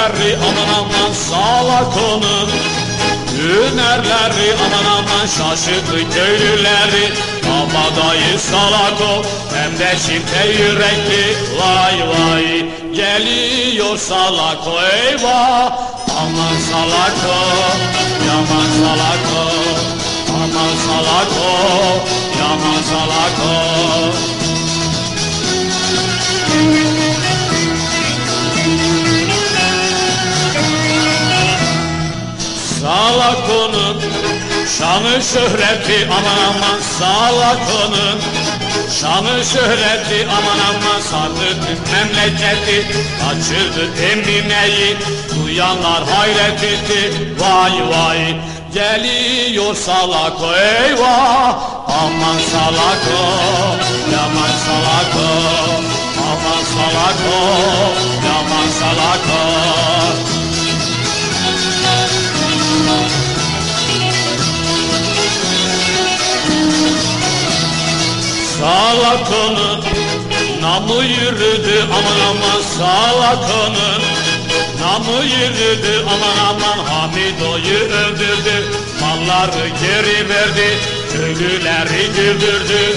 Hünerleri aman aman salak onun. Hünerleri aman aman şaşırttı köylüleri. Kabadayı salak o hem de çifte yürekli. Vay vay geliyor salak o eyvah. Aman salak o, yaman salak o. Aman salak o, yaman salak o. Salak onun şanı şöhreti aman aman salak onun. Şanı şöhreti aman aman sardı tüm memleketi. Kaçırdı emineyi duyanlar hayret etti. Vay vay geliyor salak o eyvah. Aman salak o, yaman salak o. Aman salak o, yaman salak o. Salak onun namı yürüdü aman aman salak onun. Namı yürüdü aman aman Hamido'yu öldürdü. Malları geri verdi, köylüleri güldürdü.